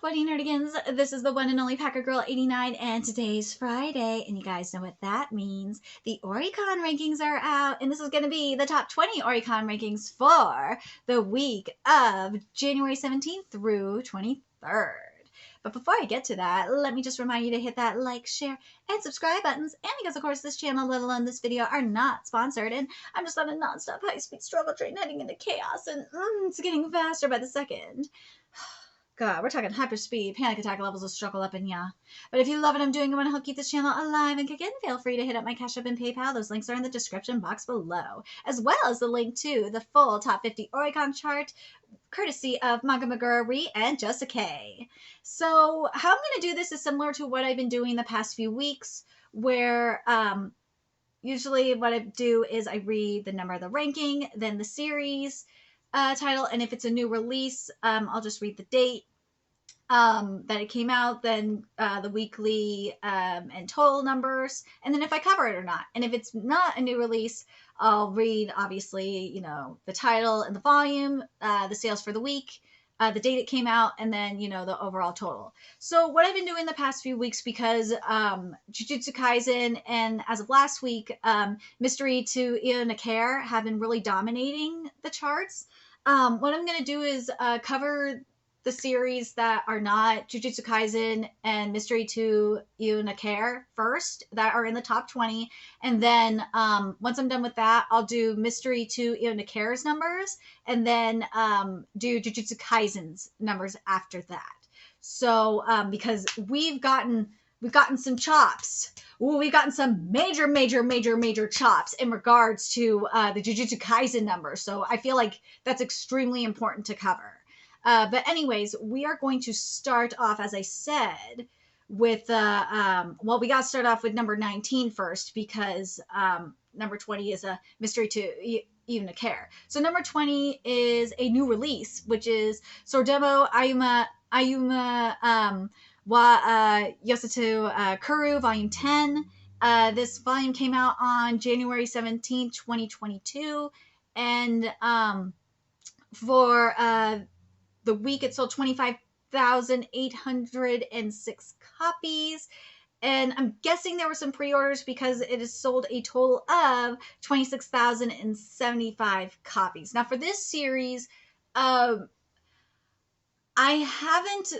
Buddy Nerdigans, this is the one and only Packer Girl 89, and today's Friday, and you guys know what that means. The Oricon rankings are out, and this is going to be the top 20 Oricon rankings for the week of January 17th through 23rd. But before I get to that, let me just remind you to hit that like, share, and subscribe buttons. And because, of course, this channel, let alone this video, are not sponsored. And I'm just on a non-stop high-speed struggle train heading into chaos. And it's getting faster by the second. God, we're talking hyperspeed, panic attack levels of struggle up in ya. But if you love what I'm doing and want to help keep this channel alive and kicking, feel free to hit up my Cash App and PayPal. Those links are in the description box below, as well as the link to the full top 50 Oricon chart, courtesy of Manga Maguri and Just K. So how I'm going to do this is similar to what I've been doing the past few weeks, where usually what I do is I read the number of the ranking, then the series title, and if it's a new release, I'll just read the date that it came out, then the weekly and total numbers, and then if I cover it or not. And if it's not a new release, I'll read, obviously, you know, the title and the volume, the sales for the week, the date it came out, and then, you know, the overall total. So what I've been doing the past few weeks, because Jujutsu Kaisen and, as of last week, Mystery to Iu Nakare have been really dominating the charts. What I'm going to do is cover the series that are not Jujutsu Kaisen and Mystery to Iu Nakare first, that are in the top 20. And then once I'm done with that, I'll do Mystery to Iu Nakare's numbers, and then do Jujutsu Kaisen's numbers after that. So because we've gotten some chops. Ooh, we've gotten some major chops in regards to the Jujutsu Kaisen numbers. So I feel like that's extremely important to cover. But anyways, we are going to start off, as I said, with, well, we got to start off with number 19 first, because number 20 is a Mystery to Iu Nakare. So number 20 is a new release, which is Sordemo Ayuma wa Yosatu Kuru, Volume 10. This volume came out on January 17, 2022, and for the week it sold 25,806 copies. And I'm guessing there were some pre-orders, because it has sold a total of 26,075 copies. Now for this series, I haven't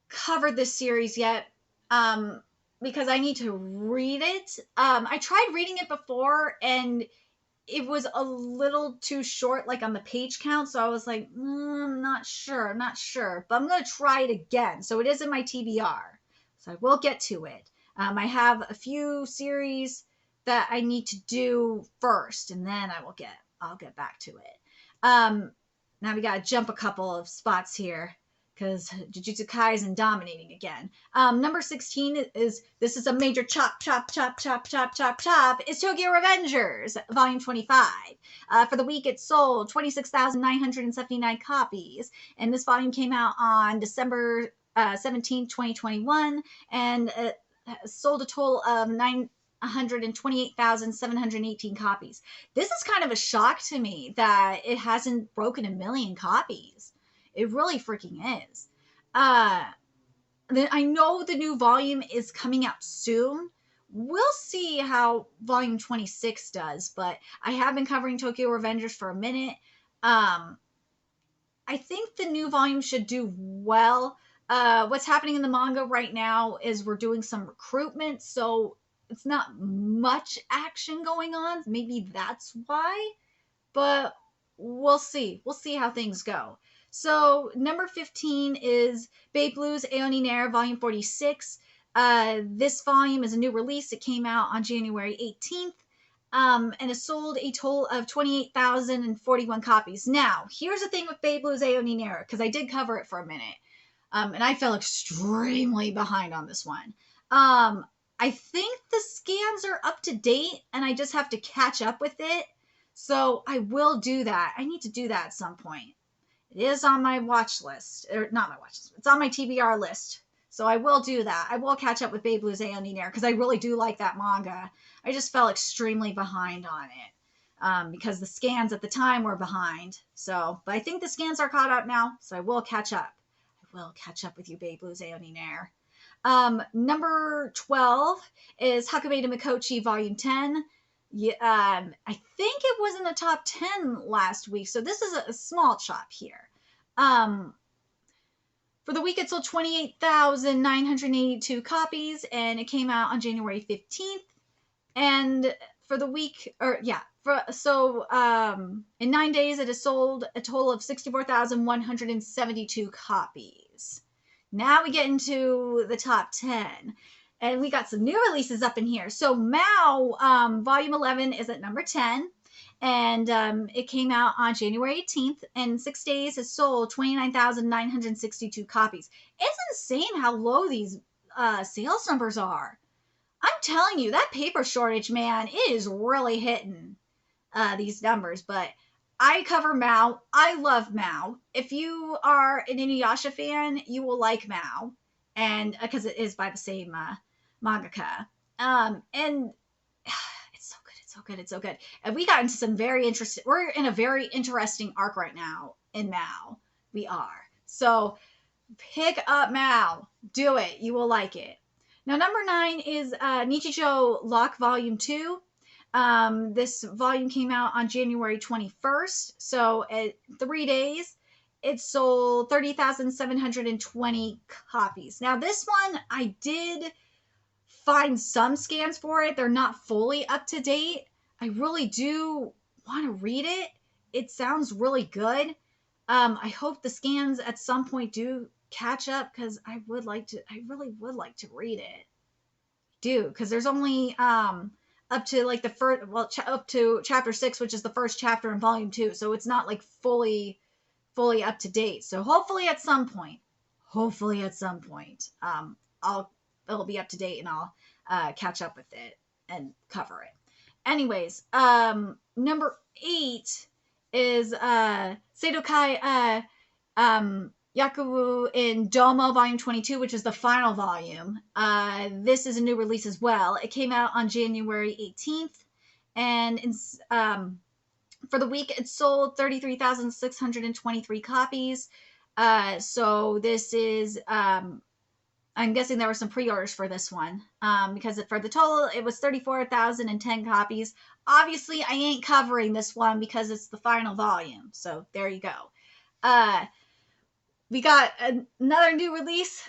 covered this series yet, because I need to read it. I tried reading it before, and it was a little too short, like on the page count. So I was like, I'm not sure, but I'm going to try it again. So it is in my TBR. So I will get to it. I have a few series that I need to do first, and then I'll get back to it. Now we got to jump a couple of spots here, because Jujutsu Kaisen dominating again. Number 16 is a major chop, is Tokyo Revengers, Volume 25. For the week, it sold 26,979 copies, and this volume came out on December 17, 2021, and sold a total of 928,718 copies. This is kind of a shock to me that it hasn't broken 1 million copies. It really freaking is. Then I know the new volume is coming out soon. We'll see how volume 26 does, but I have been covering Tokyo Revengers for a minute. I think the new volume should do well. What's happening in the manga right now is we're doing some recruitment, so it's not much action going on. Maybe that's why, but we'll see. We'll see how things go. So number 15 is Babe Blues Aoni Nair, Volume 46. This volume is a new release. It came out on January 18th, and it sold a total of 28,041 copies. Now, here's the thing with Babe Blues Aoni Nair, because I did cover it for a minute, and I fell extremely behind on this one. I think the scans are up to date, and I just have to catch up with it. So I will do that. I need to do that at some point. It is on my watch list, or not my watch list. It's on my TBR list. So I will do that. I will catch up with Babe Blues Aoni Nair, because I really do like that manga. I just fell extremely behind on it, because the scans at the time were behind. So, but I think the scans are caught up now, so I will catch up. will catch up with you, Babe Blues Aoninaire. Number 12 is Hakame to Mikochi Volume 10. Yeah, I think it was in the top 10 last week, so this is a small chop here. For the week, it sold 28,982 copies, and it came out on January 15th. And for the week, in 9 days, it has sold a total of 64,172 copies. Now we get into the top 10. And we got some new releases up in here. So Mao, Volume 11 is at number 10. And it came out on January 18th. And in 6 days, has sold 29,962 copies. It's insane how low these sales numbers are. I'm telling you, that paper shortage, man, it is really hitting these numbers. But I cover Mao. I love Mao. If you are an Inuyasha fan, you will like Mao. And because it is by the same mangaka. And it's so good. It's so good. It's so good. And we got into some very interesting, we're in a very interesting arc right now in Mao. We are. So pick up Mao. Do it. You will like it. Now, number 9 is Nichijou Lock Volume 2. This volume came out on January 21st. So at 3 days, it sold 30,720 copies. Now, this one, I did find some scans for it. They're not fully up to date. I really do want to read it. It sounds really good. I hope the scans at some point do catch up because I really would like to read it. Because there's only up to like the first, up to chapter 6, which is the first chapter in volume 2. So it's not like fully up to date. So hopefully at some point, it'll be up to date and I'll catch up with it and cover it. Anyways, number 8 is Seidokai Yakubu in Domo Volume 22, which is the final volume. This is a new release as well. It came out on January 18th, and for the week, it sold 33,623 copies. So this is, I'm guessing there were some pre-orders for this one, because for the total, it was 34,010 copies. Obviously, I ain't covering this one because it's the final volume. So there you go. We got another new release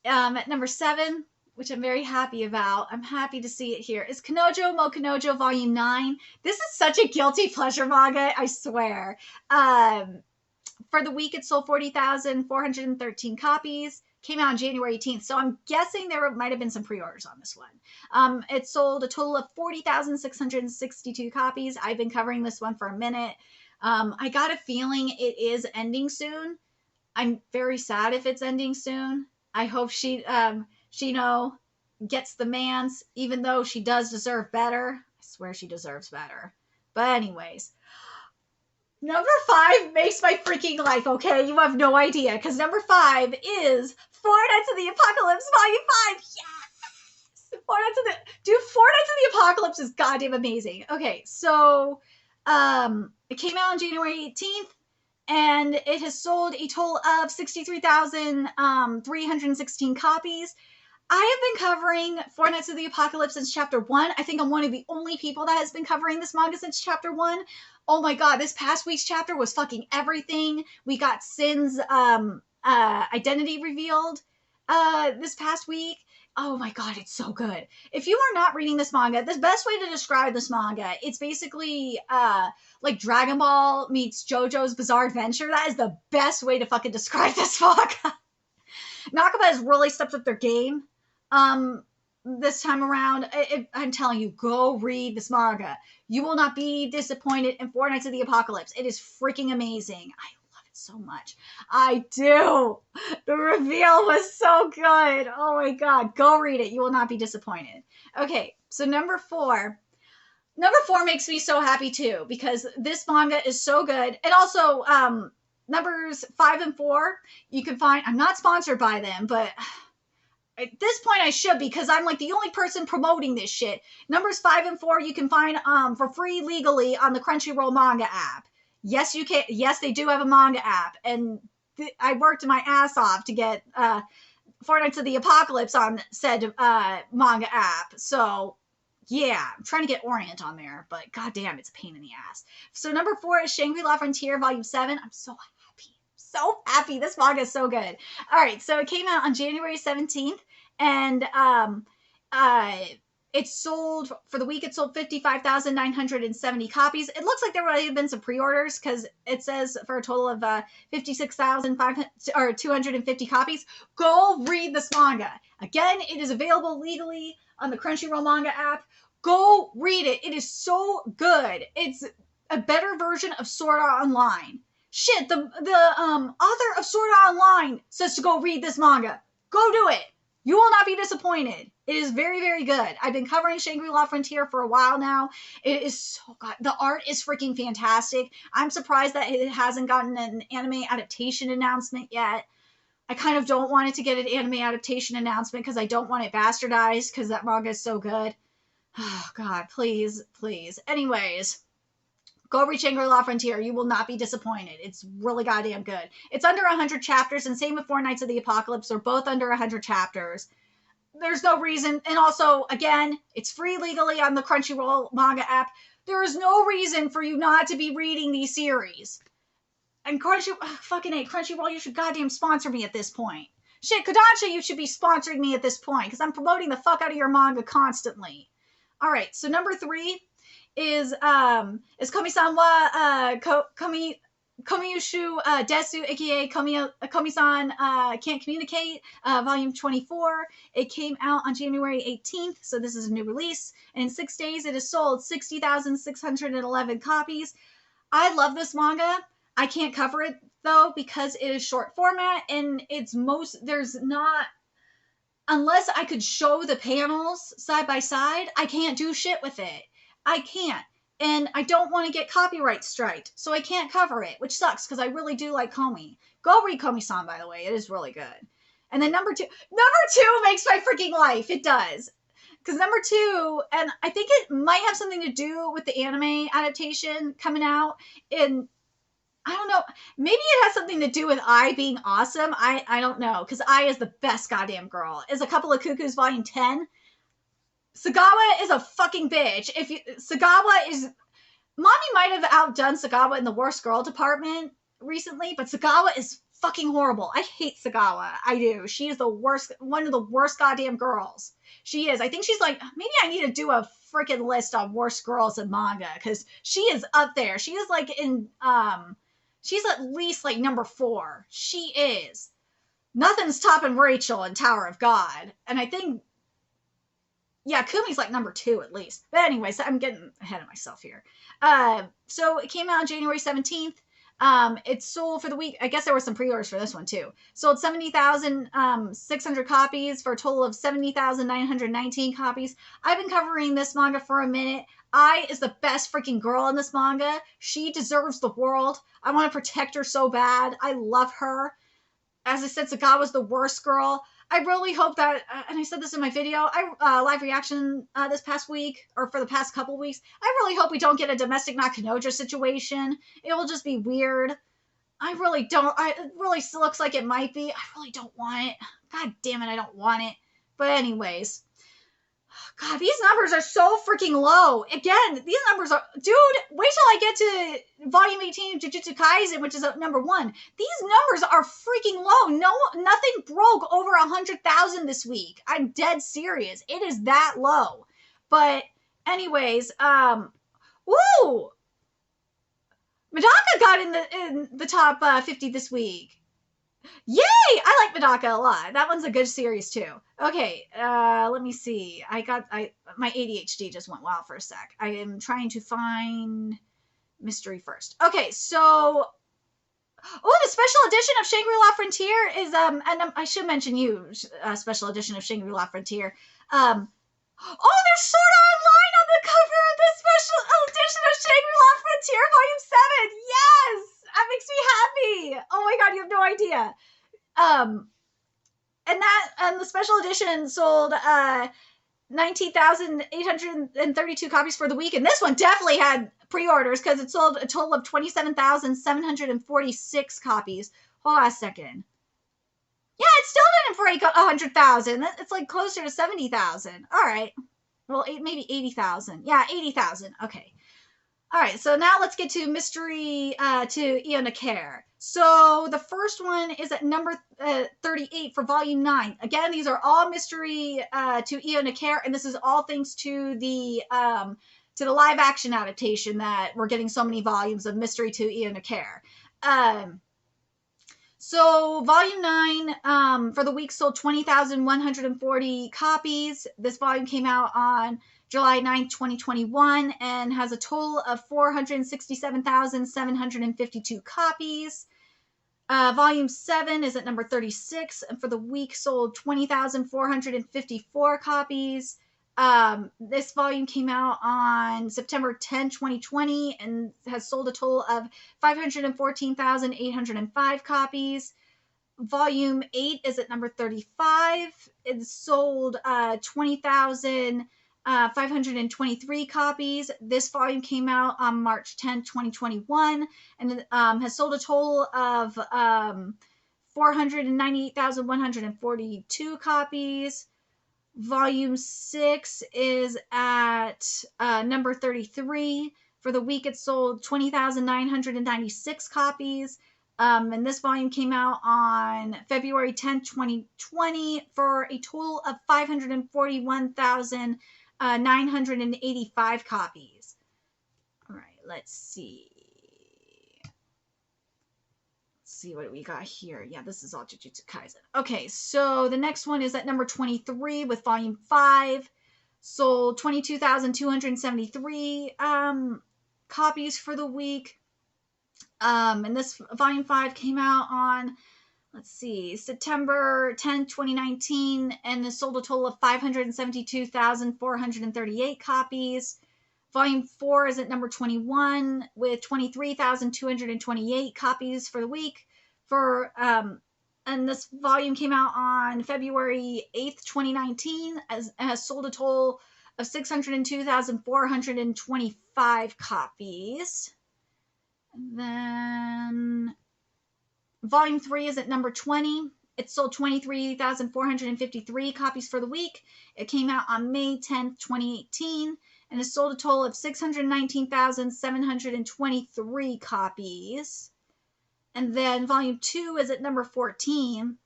at number 7, which I'm very happy about. I'm happy to see it here. It's Kanojo Mo Kanojo Volume 9. This is such a guilty pleasure manga, I swear. For the week, it sold 40,413 copies. Came out on January 18th, so I'm guessing there might have been some pre-orders on this one. It sold a total of 40,662 copies. I've been covering this one for a minute. I got a feeling it is ending soon. I'm very sad if it's ending soon. I hope Shino gets the mans, even though she does deserve better. I swear she deserves better. But anyways, number 5 makes my freaking life, okay? You have no idea, because number 5 is Four Nights of the Apocalypse Volume 5. Yes! Four Nights of the Apocalypse is goddamn amazing. Okay, so it came out on January 18th. And it has sold a total of 63,316 copies. I have been covering Four Nights of the Apocalypse since chapter 1. I think I'm one of the only people that has been covering this manga since chapter 1. Oh my god, this past week's chapter was fucking everything. We got Sin's identity revealed this past week. Oh my god, it's so good. If you are not reading this manga, the best way to describe this manga, it's basically like Dragon Ball meets JoJo's Bizarre Adventure. That is the best way to fucking describe this manga. Nakaba has really stepped up their game this time around. I'm telling you, go read this manga. You will not be disappointed in Four Nights of the Apocalypse. It is freaking amazing. I love it so much. I do. The reveal was so good. Oh my god. Go read it. You will not be disappointed. Okay, so number 4. Number 4 makes me so happy too, because this manga is so good. And also, numbers 5 and 4, you can find, I'm not sponsored by them, but at this point I should be, because I'm like the only person promoting this shit. Numbers 5 and 4 you can find for free legally on the Crunchyroll manga app. Yes, you can. Yes, they do have a manga app, and I worked my ass off to get Four Nights of the Apocalypse on said manga app. So yeah, I'm trying to get Orient on there, but goddamn, it's a pain in the ass. So number 4 is Shangri-La Frontier Volume 7. I'm so happy. This manga is so good. All right, so it came out on January 17th, and it sold, for the week, it sold 55,970 copies. It looks like there would have been some pre-orders because it says for a total of 250 copies. Go read this manga. Again, it is available legally on the Crunchyroll manga app. Go read it. It is so good. It's a better version of Sword Art Online. Shit, the author of Sword Art Online says to go read this manga. Go do it. You will not be disappointed. It is very, very good. I've been covering Shangri-La Frontier for a while now. It is so good. The art is freaking fantastic. I'm surprised that it hasn't gotten an anime adaptation announcement yet. I kind of don't want it to get an anime adaptation announcement because I don't want it bastardized because that manga is so good. Oh, God, please, please. Anyways, go read Shangri-La Frontier. You will not be disappointed. It's really goddamn good. It's under 100 chapters, and same with Four Nights of the Apocalypse. They're both under 100 chapters. There's no reason. And also, again, it's free legally on the Crunchyroll manga app. There is no reason for you not to be reading these series. And Crunchyroll, you should goddamn sponsor me at this point. Shit, Kodansha, you should be sponsoring me at this point, because I'm promoting the fuck out of your manga constantly. All right, so number 3 is Komi-san wa Komiyushu Desu, aka Komi-san Can't Communicate, Volume 24. It came out on January 18th, so this is a new release. And in 6 days, it has sold 60,611 copies. I love this manga. I can't cover it, though, because it is short format, and unless I could show the panels side by side, I can't do shit with it. I can't. And I don't want to get copyright striked, so I can't cover it, which sucks because I really do like Komi. Go read Komi-san, by the way. It is really good. And then number two makes my freaking life. It does. Because number 2, and I think it might have something to do with the anime adaptation coming out in, I don't know, maybe it has something to do with I being awesome. I don't know, because I is the best goddamn girl. Is A Couple of Cuckoos Volume 10. Sagawa is a fucking bitch. Mommy might have outdone Sagawa in the worst girl department recently, but Sagawa is fucking horrible. I hate Sagawa. I do. She is the worst, one of the worst goddamn girls. She is. I think she's like, maybe I need to do a freaking list on worst girls in manga, because she is up there. She is like she's at least like number 4. She is. Nothing's topping Rachel in Tower of God. And I think, yeah, Kumi's like number 2 at least. But anyways, I'm getting ahead of myself here. So it came out on January 17th. It sold for the week. I guess there were some pre-orders for this one too. Sold 70,600 copies for a total of 70,919 copies. I've been covering this manga for a minute. Ai is the best freaking girl in this manga. She deserves the world. I want to protect her so bad. I love her. As I said, Sagawa's the worst girl. I really hope that, and I said this in my video, live reaction this past week, or for the past couple weeks, I really hope we don't get a domestic Nakanoja situation. It will just be weird. It really looks like it might be. I really don't want it. God damn it, I don't want it. But anyways. God, these numbers are so freaking low. Again, these numbers are... Dude, wait till I get to Volume 18 of Jujutsu Kaisen, which is number 1. These numbers are freaking low. Nothing broke over 100,000 this week. I'm dead serious. It is that low. But anyways, woo! Medaka got in the top 50 this week. Yay! I like Medaka a lot. That one's a good series too. Okay, let me see. My ADHD just went wild for a sec. I am trying to find Mystery first. Okay, so the special edition of Shangri-La Frontier is and I should mention you special edition of Shangri-La Frontier. There's Sword Art Online on the cover of the special edition of Shangri-La Frontier Volume 7. Yes! That makes me happy. Oh my god, you have no idea. And the special edition sold 19,832 copies for the week, and this one definitely had pre-orders because it sold a total of 27,746 copies. Hold on a second. Yeah, it still didn't break 100,000. It's like closer to 70,000. All right. Well, maybe 80,000. Yeah, 80,000. Okay. All right. So now let's get to Mystery to Iu Nakare. So the first one is at number 38 for Volume 9. Again, these are all Mystery to Iu Nakare, and this is all thanks to the live action adaptation that we're getting so many volumes of Mystery to Iu Nakare. So Volume 9 for the week sold 20,140 copies. This volume came out on July 9th, 2021, and has a total of 467,752 copies. Volume 7 is at number 36, and for the week sold 20,454 copies. This volume came out on September 10, 2020, and has sold a total of 514,805 copies. Volume 8 is at number 35. It sold 20,523 copies. This volume came out on March 10, 2021, and has sold a total of 498,142 copies. Volume 6 is at number 33. For the week, it sold 20,996 copies. And this volume came out on February 10th, 2020, for a total of 541,985 copies. All right, let's see. What we got here. Yeah, this is all Jujutsu Kaisen. Okay, so the next one is at number 23 with Volume 5. Sold 22,273 copies for the week. And this Volume 5 came out on, let's see, September 10, 2019, and this sold a total of 572,438 copies. Volume 4 is at number 21 with 23,228 copies for the week. And this volume came out on February 8th, 2019, and has sold a total of 602,425 copies. And then Volume 3 is at number 20. It sold 23,453 copies for the week. It came out on May 10th, 2018, and it sold a total of 619,723 copies. And then Volume 2 is at number 14.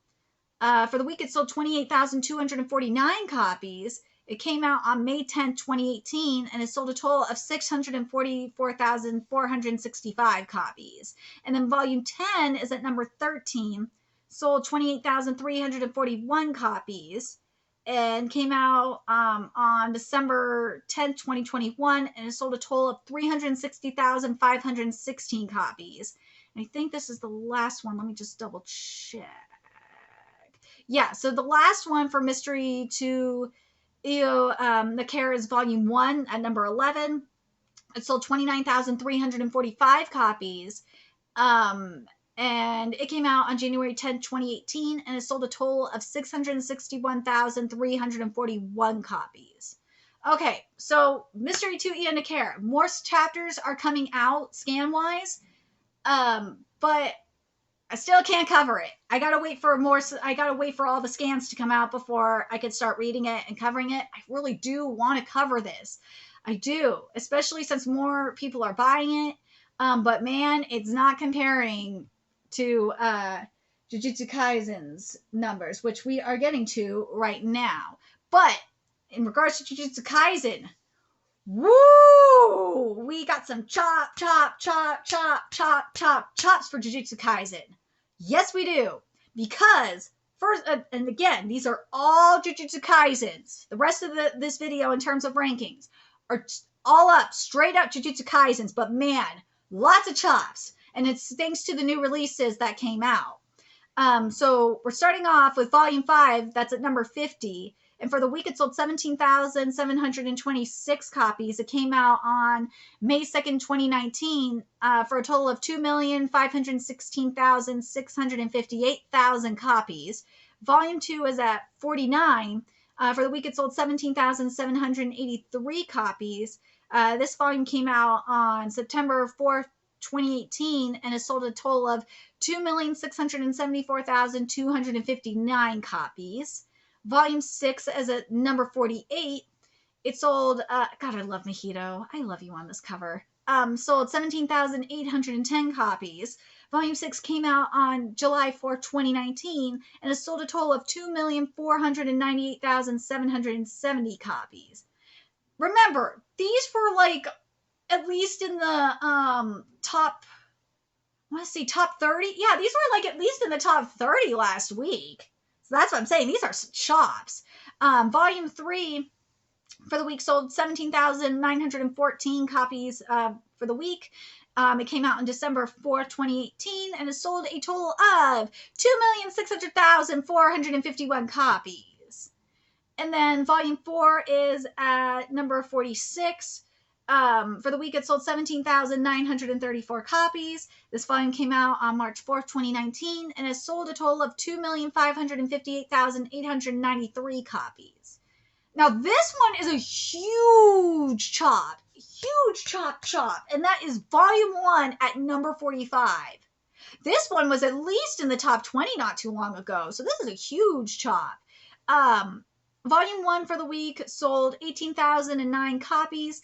For the week, it sold 28,249 copies. It came out on May 10th, 2018, and it sold a total of 644,465 copies. And then Volume 10 is at number 13, sold 28,341 copies, and came out on December 10th, 2021, and it sold a total of 360,516 copies. And I think this is the last one. Let me just double check. Yeah, so the last one for Mystery to Iu Nakare is Volume 1 at number 11. It sold 29,345 copies. And it came out on January 10th, 2018, and it sold a total of 661,341 copies. Okay, so Mystery to Iu Nakare. More chapters are coming out scan-wise. But I still can't cover it. I gotta wait for all the scans to come out before I can start reading it and covering it. I really do want to cover this. I do, especially since more people are buying it. But man, it's not comparing to Jujutsu Kaisen's numbers, which we are getting to right now. But in regards to Jujutsu Kaisen, woo! We got some chops for Jujutsu Kaisen. Yes, we do. Because, first, and again, these are all Jujutsu Kaisens. The rest of this video, in terms of rankings, are all up, straight up Jujutsu Kaisens. But man, lots of chops. And it's thanks to the new releases that came out. So we're starting off with Volume 5. That's at number 50. And for the week, it sold 17,726 copies. It came out on May 2nd, 2019, for a total of 2,516,658 copies. Volume 2 is at 49. For the week, it sold 17,783 copies. This volume came out on September 4th, 2018 and has sold a total of 2,674,259 copies. Volume 6 is at number 48. It sold, God, I love Mojito. I love you on this cover. Sold 17,810 copies. Volume 6 came out on July 4th, 2019, and has sold a total of 2,498,770 copies. Remember, these were like at least in the top, I want to say top 30. Yeah, these were like at least in the top 30 last week. So that's what I'm saying. These are chops. Volume 3 for the week sold 17,914 copies for the week. It came out on December 4th, 2018, and has sold a total of 2,600,451 copies. And then Volume 4 is at number 46. For the week, it sold 17,934 copies. This volume came out on March 4th, 2019, and has sold a total of 2,558,893 copies. Now, this one is a huge chop, and that is Volume 1 at number 45. This one was at least in the top 20 not too long ago, so this is a huge chop. Volume 1 for the week sold 18,009 copies.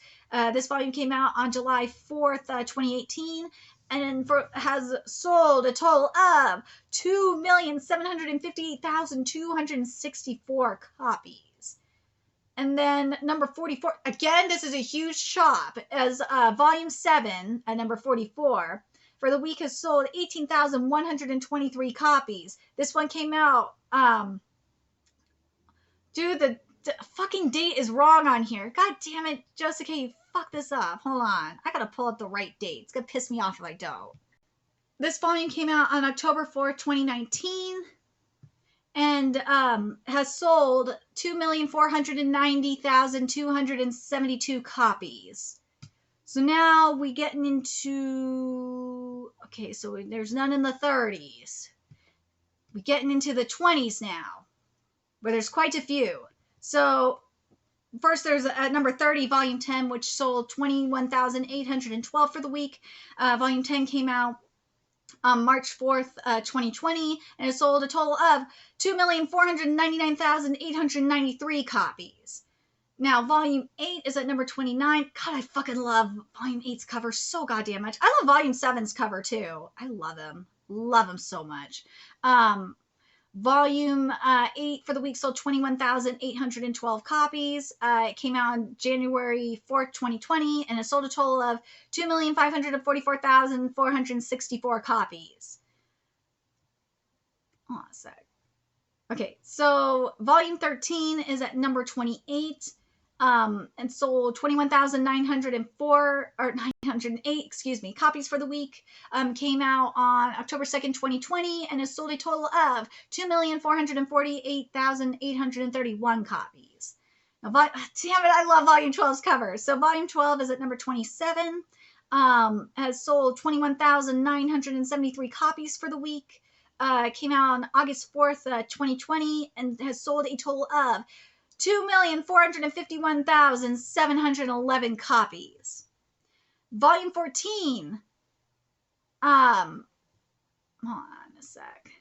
This volume came out on July 4th, 2018, and has sold a total of 2,758,264 copies. And then number 44, again, this is a huge chop, as Volume 7 at number 44 for the week has sold 18,123 copies. This one came out, dude, the fucking date is wrong on here. God damn it, Jessica, you fucked this up. Hold on. I gotta pull up the right date. It's gonna piss me off if I don't. This volume came out on October 4th, 2019, and has sold 2,490,272 copies. So now we getting into, okay, so there's none in the 30s. We're getting into the 20s now, where there's quite a few. So first there's at number 30, Volume 10, which sold 21,812 for the week. Volume 10 came out on March 4th, 2020, and it sold a total of 2,499,893 copies. Now, Volume 8 is at number 29. God, I fucking love Volume 8's cover so goddamn much. I love Volume 7's cover, too. I love him. Love him so much. Volume 8 for the week sold 21,812 copies. It came out on January 4th, 2020, and it sold a total of 2,544,464 copies. Hold on a sec. Okay, so Volume 13 is at number 28, and sold 21,904 or 908, copies for the week. Came out on October 2nd, 2020, and has sold a total of 2,448,831 copies. Now, damn it, I love Volume 12's cover. So Volume 12 is at number 27, has sold 21,973 copies for the week. Came out on August 4th, 2020, and has sold a total of 2,451,711 copies. Volume 14, hold on a sec.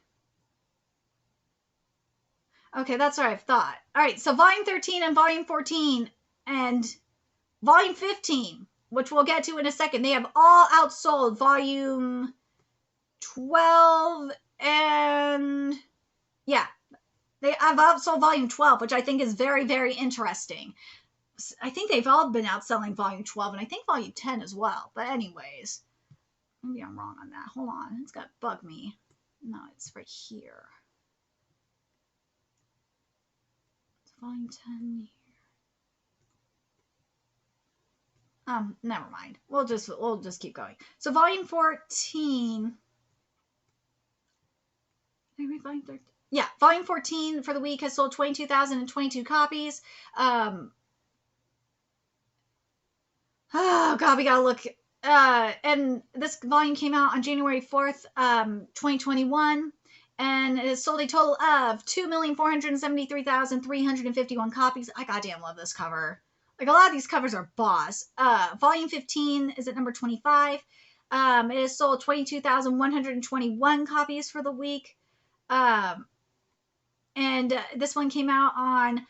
Okay, that's what I've thought. All right, so Volume 13 and Volume 14 and Volume 15, which we'll get to in a second, they have all outsold Volume 12 and, yeah, I've outsold Volume 12, which I think is very, very interesting. I think they've all been outselling Volume 12, and I think Volume 10 as well. But anyways, maybe I'm wrong on that. Hold on. It's got to bug me. No, it's right here. It's Volume 10 here. Never mind. We'll just keep going. So Volume 14. Did I read Volume 13? Yeah, Volume 14 for the week has sold 22,022 copies. Oh, God, we gotta look. And this volume came out on January 4th, 2021, and it sold a total of 2,473,351 copies. I goddamn love this cover. Like, a lot of these covers are boss. Volume 15 is at number 25. It has sold 22,121 copies for the week. And this one came out on,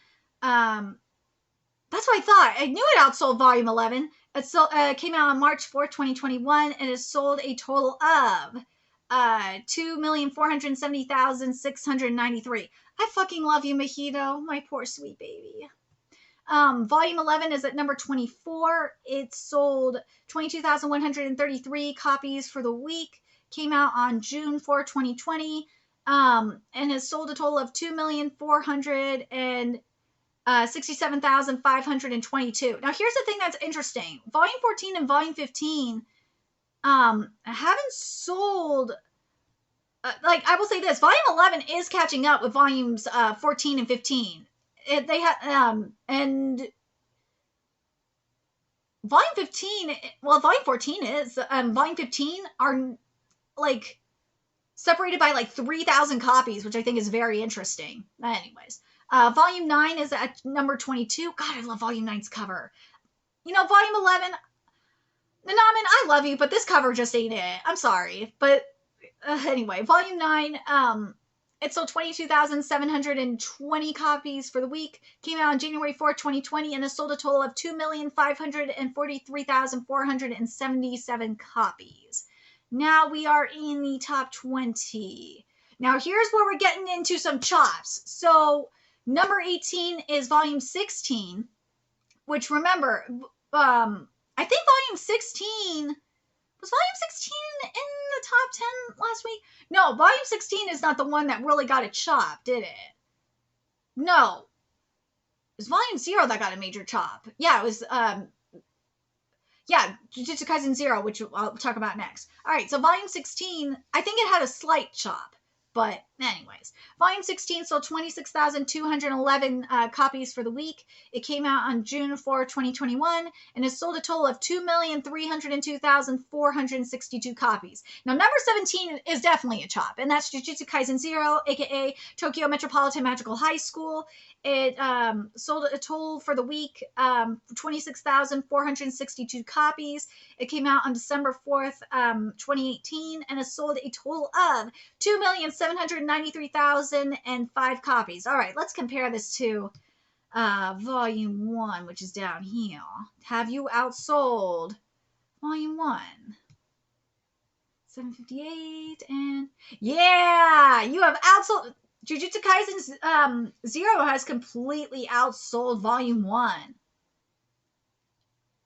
that's what I thought. I knew it outsold Volume 11. It came out on March 4th, 2021, and it sold a total of 2,470,693. I fucking love you, Mojito, my poor sweet baby. Volume 11 is at number 24. It sold 22,133 copies for the week. Came out on June 4, 2020, and has sold a total of 2,467,522. Now, here's the thing that's interesting. Volume 14 and Volume 15 haven't sold... like, I will say this. Volume 11 is catching up with Volumes 14 and 15. They have and Volume 15, well, Volume 14 is, Volume 15 are like separated by like 3,000 copies, which I think is very interesting. Anyways, Volume 9 is at number 22. God, I love Volume 9's cover. You know, Volume 11, Nanaman, I love you, but this cover just ain't it. I'm sorry, but anyway, Volume 9, it sold 22,720 copies for the week, came out on January 4th, 2020, and has sold a total of 2,543,477 copies. Now we are in the top 20. Now here's where we're getting into some chops. So number 18 is Volume 16, which remember, I think Volume 16... Was Volume 16 in the top 10 last week? No, Volume 16 is not the one that really got it chopped, did it? No. It was Volume 0 that got a major chop. Yeah, it was, Jujutsu Kaisen 0, which I'll talk about next. Alright, so Volume 16, I think it had a slight chop. But anyways, Volume 16 sold 26,211 copies for the week. It came out on June 4, 2021, and has sold a total of 2,302,462 copies. Now, number 17 is definitely a chop, and that's Jujutsu Kaisen 0, aka Tokyo Metropolitan Magical High School. It sold a total for the week 26,462 copies. It came out on December 4th, 2018, and has sold a total of 2,793,005 copies. All right, let's compare this to Volume 1, which is down here. Have you outsold Volume 1? 758, and yeah, you have outsold... Jujutsu Kaisen 0 has completely outsold Volume 1.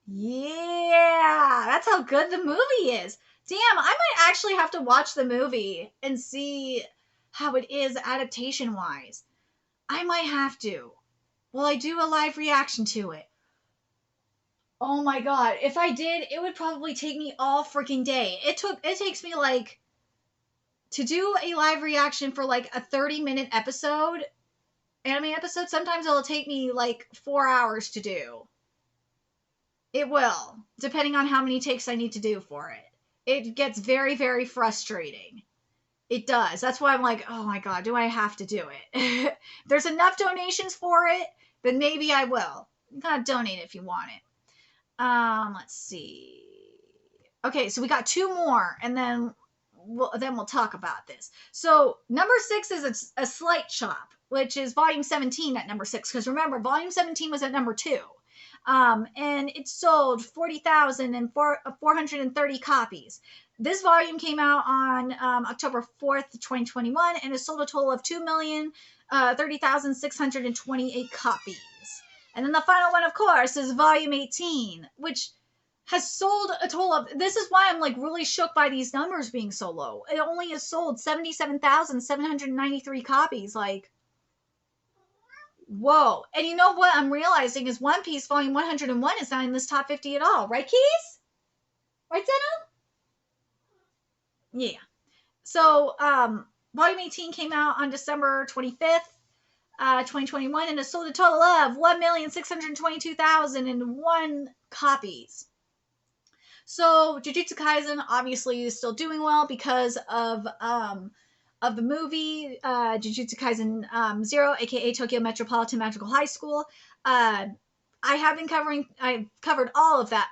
Yeah, that's how good the movie is. Damn, I might actually have to watch the movie and see how it is adaptation-wise. I might have to. Will I do a live reaction to it? Oh my god, if I did, it would probably take me all freaking day. It takes me like... To do a live reaction for like a 30-minute episode, anime episode, sometimes it'll take me like 4 hours to do. It will, depending on how many takes I need to do for it. It gets very, very frustrating. It does. That's why I'm like, oh my god, do I have to do it? There's enough donations for it, then maybe I will. You gotta donate if you want it. Let's see. Okay, so we got 2 more, and then we'll talk about this. So number 6 is a slight chop, which is Volume 17 at number 6. Because remember, Volume 17 was at number 2. And it sold 40,430 copies. This volume came out on October 4th, 2021, and it sold a total of 2,030,628 copies. And then the final one, of course, is Volume 18, which has sold a total of... This is why I'm like really shook by these numbers being so low. It only has sold 77,793 copies. Like, whoa. And you know what I'm realizing is One Piece Volume 101 is not in this top 50 at all. Right, Keys? Right, Zeno? Yeah. So, Volume 18 came out on December 25th, 2021, and has sold a total of 1,622,001 copies. So Jujutsu Kaisen obviously is still doing well because of the movie Jujutsu Kaisen 0, aka Tokyo Metropolitan Magical High School. I've covered all of that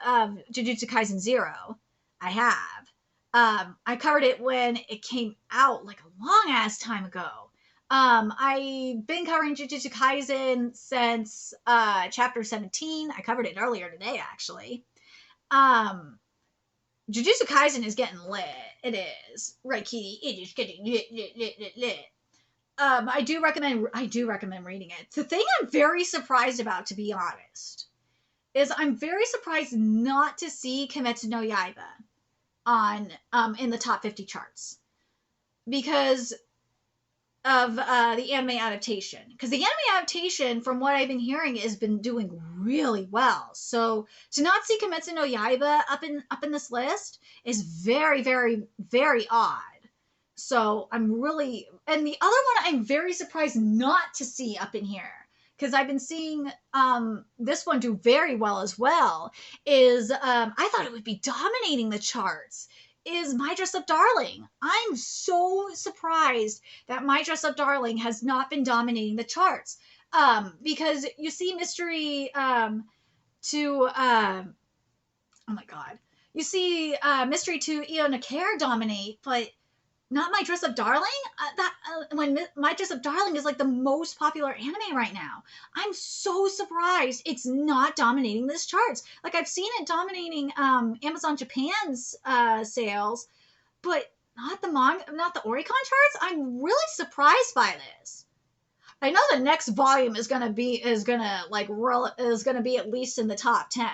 Jujutsu Kaisen 0. I have. I covered it when it came out like a long ass time ago. I've been covering Jujutsu Kaisen since chapter 17. I covered it earlier today, actually. Um, Jujutsu Kaisen is getting lit. It is. Right, Kitty? It is getting lit. I do recommend reading it. The thing I'm very surprised about, to be honest, is I'm very surprised not to see Kimetsu no Yaiba on in the top 50 charts because of the anime adaptation. Because the anime adaptation, from what I've been hearing, has been doing really well. So to not see Kimetsu no Yaiba up in this list is very, very, very odd. So I'm really, and the other one I'm very surprised not to see up in here, because I've been seeing this one do very well as well, is I thought it would be dominating the charts, is My Dress Up Darling. I'm so surprised that My Dress Up Darling has not been dominating the charts. Because you see Mystery to, oh my god, you see Mystery to Iu Nakare dominate, but not My Dress Up Darling? When My Dress Up Darling is like the most popular anime right now. I'm so surprised it's not dominating this charts. Like, I've seen it dominating Amazon Japan's sales, but not the Oricon charts. I'm really surprised by this. I know the next volume is gonna be at least in the top 10.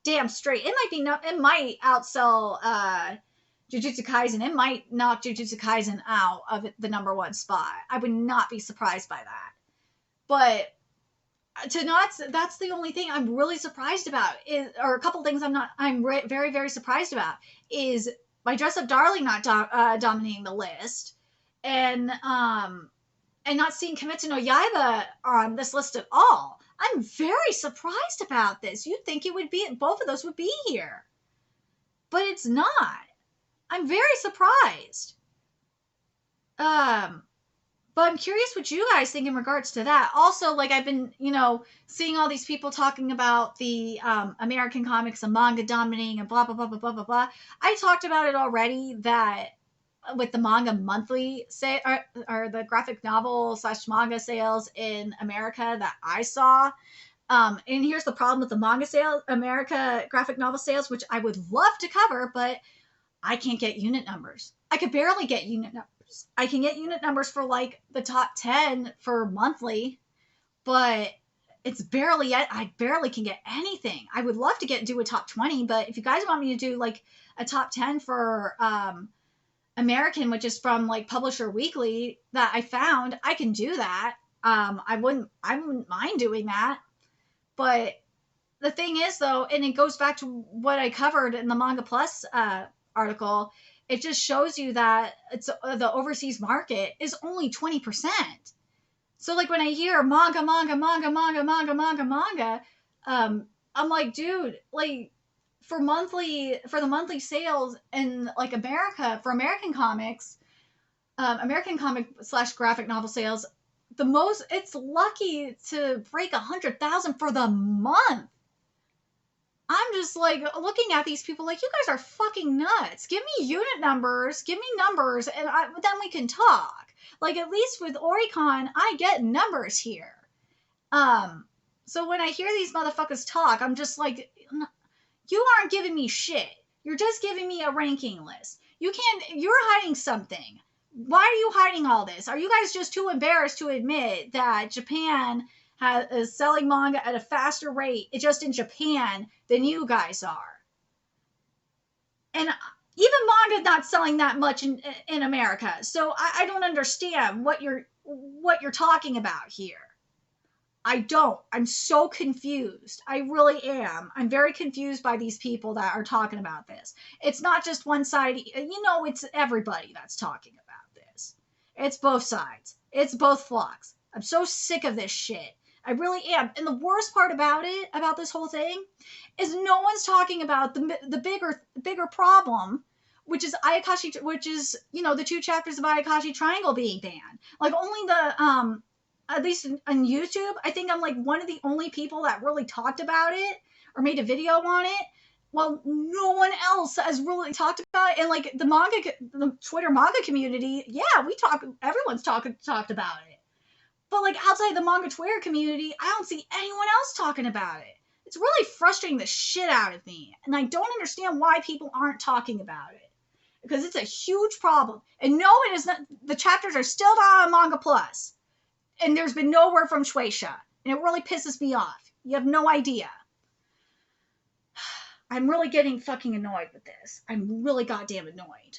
Damn straight. It might outsell Jujutsu Kaisen. It might knock Jujutsu Kaisen out of the number one spot. I would not be surprised by that. But that's the only thing I'm really surprised about, or a couple things I'm very, very surprised about, is My Dress Up Darling not dominating the list, and not seeing Kimetsu no Yaiba on this list at all. I'm very surprised about this. You'd think it would be, both of those would be here, but it's not. I'm very surprised. But I'm curious what you guys think in regards to that. Also, like, I've been, seeing all these people talking about the American comics and manga dominating and blah, blah, blah, blah, blah, blah, blah. I talked about it already, that with the manga monthly or the graphic novel / manga sales in America that I saw. And here's the problem with the America graphic novel sales, which I would love to cover, but I can't get unit numbers. I could barely get unit numbers. I can get unit numbers for like the top 10 for monthly, but it's barely yet. I barely can get anything. I would love to do a top 20, but if you guys want me to do like a top 10 for American, which is from like Publisher Weekly that I found, I can do that. I wouldn't mind doing that. But the thing is, though, and it goes back to what I covered in the Manga Plus article, it just shows you that the overseas market is only 20%. So like when I hear manga, I'm like, dude, like for the monthly sales in like America, for American comics, American comic / graphic novel sales, it's lucky to break 100,000 for the month. I'm just like looking at these people like, you guys are fucking nuts. Give me unit numbers, and then we can talk. Like, at least with Oricon, I get numbers here. So when I hear these motherfuckers talk, I'm just like, you aren't giving me shit. You're just giving me a ranking list. You're hiding something. Why are you hiding all this? Are you guys just too embarrassed to admit that Japan is selling manga at a faster rate, just in Japan, than you guys are? And even manga not selling that much in America. So I don't understand what you're talking about here. I don't. I'm so confused. I really am. I'm very confused by these people that are talking about this. It's not just one side. It's everybody that's talking about this. It's both sides. It's both flocks. I'm so sick of this shit. I really am. And the worst part about this whole thing, is no one's talking about the bigger problem, which is Ayakashi, which is, the 2 chapters of Ayakashi Triangle being banned. Like, only the, at least on YouTube, I think I'm like one of the only people that really talked about it or made a video on it. well, no one else has really talked about it. And like the Twitter manga community, yeah, everyone's talked about it. But like outside the manga Twitter community, I don't see anyone else talking about it. It's really frustrating the shit out of me. And I don't understand why people aren't talking about it. Because it's a huge problem. And no, it is not. The chapters are still not on Manga Plus. And there's been no word from Shueisha. And it really pisses me off. You have no idea. I'm really getting fucking annoyed with this. I'm really goddamn annoyed.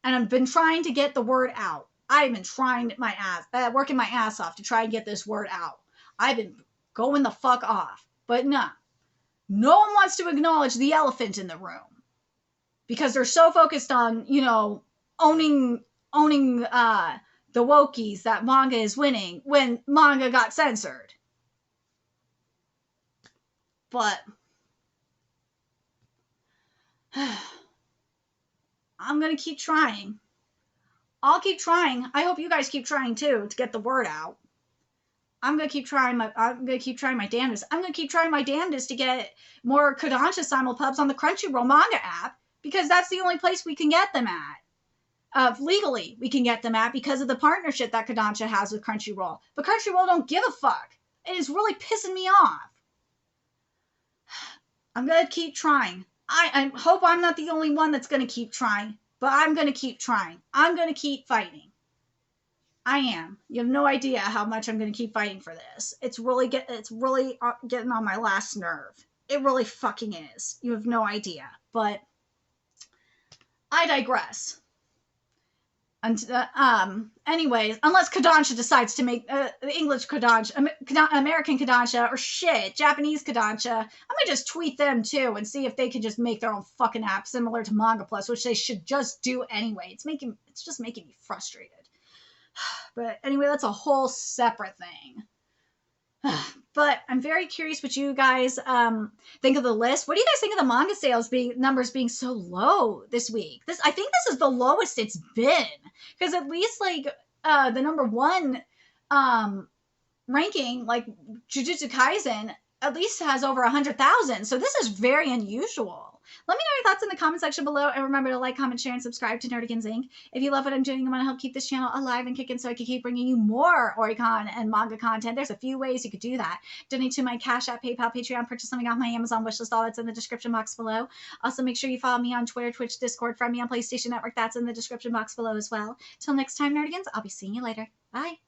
And I've been trying to get the word out. I've been working my ass off to try and get this word out. I've been going the fuck off. But no one wants to acknowledge the elephant in the room. Because they're so focused on, owning the wokies that manga is winning when manga got censored. But I'm going to keep trying. I'll keep trying. I hope you guys keep trying too to get the word out. I'm going to keep trying my damnedest. I'm going to keep trying my damnedest to get more Kodansha simulpubs on the Crunchyroll manga app because that's the only place we can get them at. Legally, we can get them at because of the partnership that Kodansha has with Crunchyroll. But Crunchyroll don't give a fuck. It is really pissing me off. I'm going to keep trying. I hope I'm not the only one that's going to keep trying, but I'm going to keep trying. I'm going to keep fighting. I am. You have no idea how much I'm going to keep fighting for this. It's really getting on my last nerve. It really fucking is. You have no idea. But I digress. And anyways, unless Kodansha decides to make English Kodansha, American Kodansha, or shit, Japanese Kodansha, I might just tweet them too and see if they can just make their own fucking app similar to Manga Plus, which they should just do anyway. It's just making me frustrated. But anyway, that's a whole separate thing. But I'm very curious what you guys think of the list. What do you guys think of the manga sales numbers being so low this week? I think this is the lowest it's been. Because at least like the number one ranking, like Jujutsu Kaisen, at least has over 100,000. So this is very unusual. Let me know your thoughts in the comment section below. And remember to like, comment, share, and subscribe to Nerdigans Inc. If you love what I'm doing and want to help keep this channel alive and kicking so I can keep bringing you more Oricon and manga content, there's a few ways you could do that. Donate to my Cash App, PayPal, Patreon, purchase something off my Amazon wishlist. All that's in the description box below. Also, make sure you follow me on Twitter, Twitch, Discord, friend me on PlayStation Network. That's in the description box below as well. Till next time, Nerdigans, I'll be seeing you later. Bye.